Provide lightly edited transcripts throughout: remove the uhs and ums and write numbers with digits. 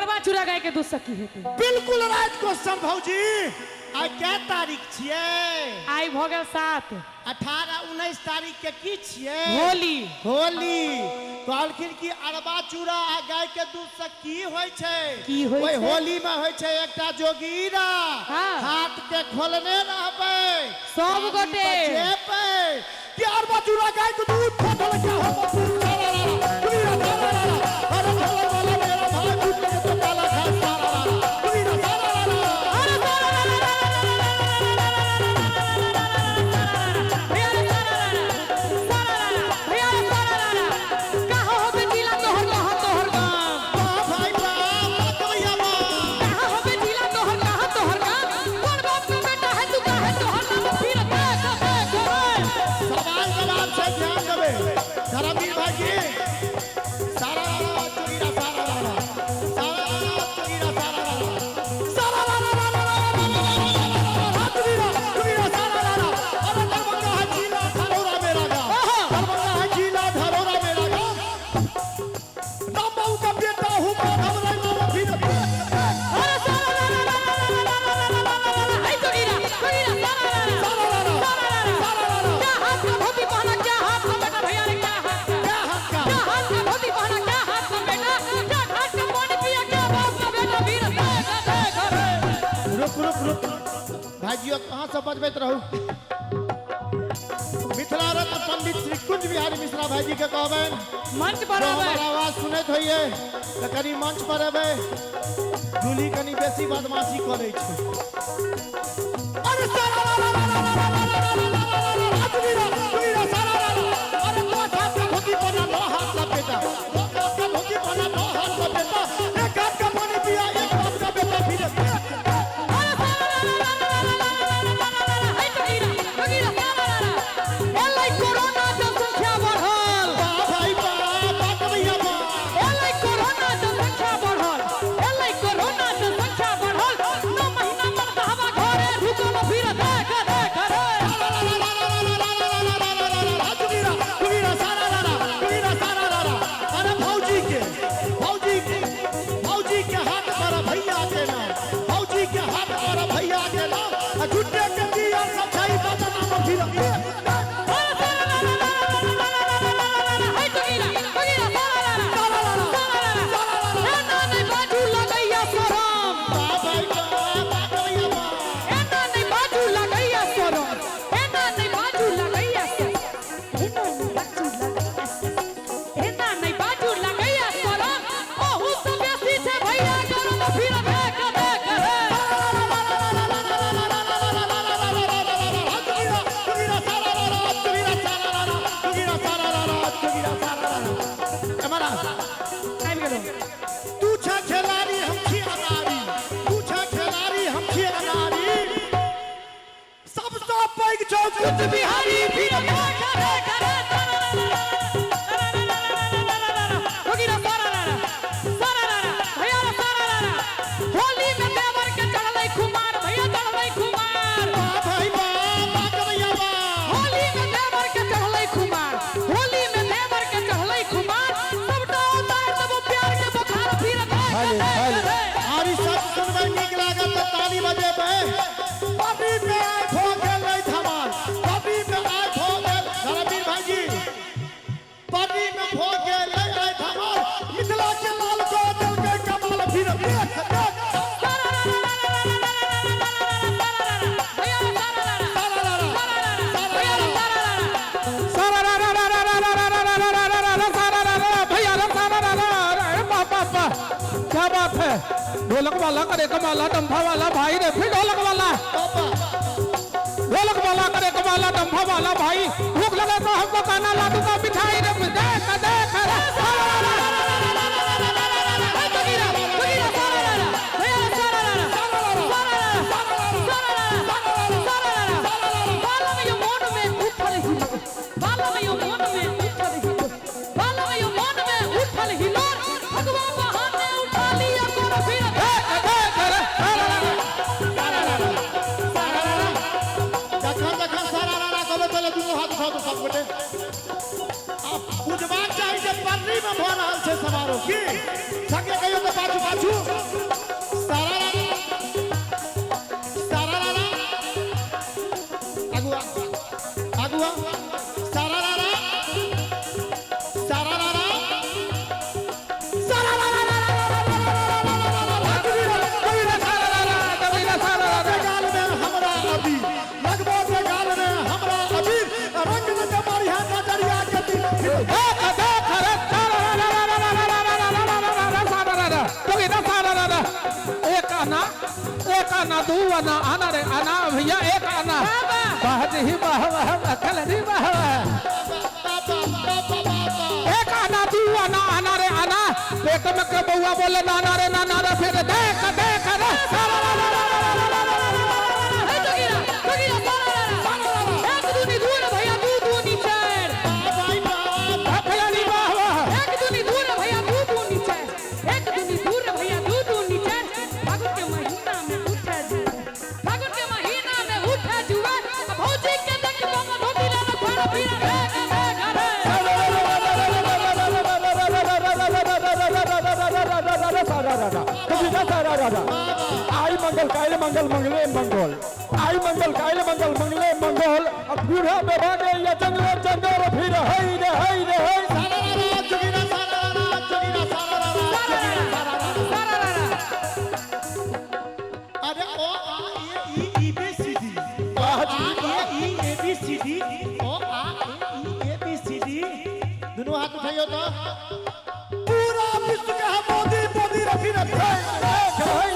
अरबा चूड़ा गाय के दूध से की हेतु बिल्कुल राइट क्वेश्चन भौजी। आई क्या तारीख छिए? आई भ गेल 7 18 19 तारीख के की छिए? होली। होली कहलखिन कि अरबा चूड़ा आ गाय के दूध से की होय छे? की होय ओय छे? होली में होय छे एकटा जोगीरा हाँ। हाथ के खोलने रहबे सब गोटे कि अरबा चूड़ा गाय के दूध खोल के हम भाइयों कहाँ से बजबैत रहू। मिथिला रत्न पंडित श्री कुंज बिहारी मिश्रा भाईजी के कहबन मंच पर आवाज सुनत होइए तो कनी मंच पर एबे जूली कनी बेसी बदमाशी करे छे। अरे सारा अरे तो हाथ का धोती बना लो हाथ का बेटा धोती बना लो हाथ का बेटा एक हाथ का पानी पिया एक हाथ का बेटा फिर बिहारी फिर होली में देवर के चढ़ले खुमार भैया चढ़ले खुमार होली में देवर के चढ़ले खुमार होली में देवर के चढ़ले खुमार सबटा उतार देबो प्यार के बुखार फिर आरी सब सुनबे नीक लागत त ताली बजेबे पापी पे आए हो गेलै धमाल पापी पे आए हो गेल धर्मवीर भाईजी पापी में हो गेलै आए धमाल मिथिला के लाल को दिल के कमाल फिर क्या बात है? ढोलक वाला करे कमाला डंफा वाला भाई रे फिर ढोलक वाला डंफा वाला भाई भूख लगे तो हमको खाना ला दूंगा मिठाई रे देख देख समारोह की संगे कहियो तो पाछू पाछू आना दू आना आना रे आना भैया एक आना बाहर ही बाहर अकल री बाहर एक आना दू आना आना रे आना पेट में के बउआ बोले नाना रे फिर देख देख रे एक दूनी दूर भैया दू दूनी चार अकल री बाहर एक दूनी दूर भैया दू दूनी चार एक दूनी दूर भैया दू दूनी चार फागुन के महीना में उठा जुआ फागुन के महीना में उठा जुआ भौजी के देख बंग धोबी ले खाना पीना आई मंगल काले मंगल मंगले मंगल आई मंगल काले मंगल मंगले मंगल अब बूढ़ा में भागे या जंगल जंगल फिर हई रे जोगीरा अरे ओ आ A B C D A B C D ओ आ ए बी सी डी दोनों हाथ उठाइयो तो पूरा विश्व का मोदी मोदी रखी रखे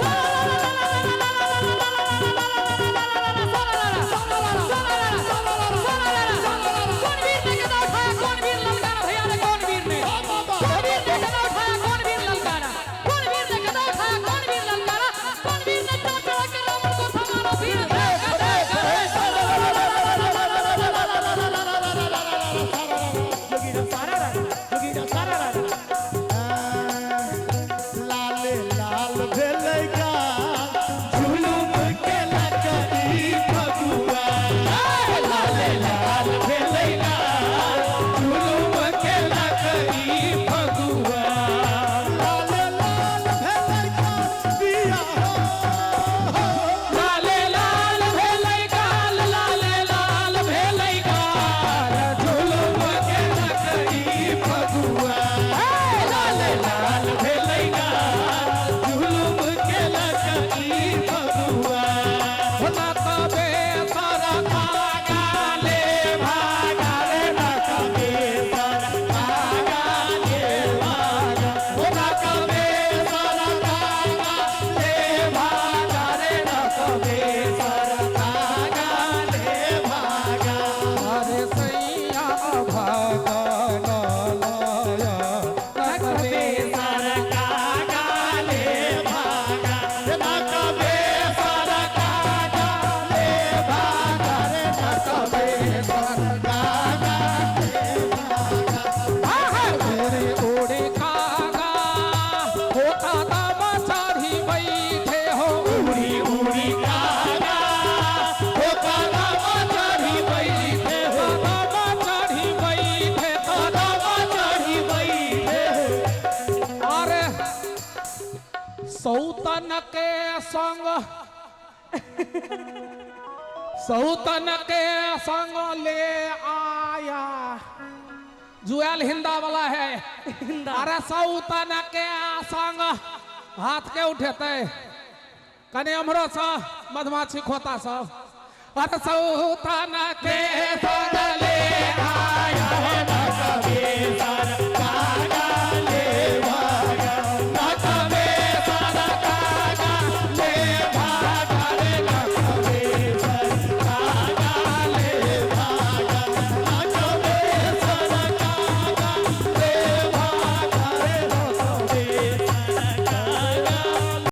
सौतन के संग ले आया जुएल हिंदा वाला है अरे सौतन के संग हाथ के उठेते कने हमरो सा मधमाछी खोता सा अरे सौतन के संग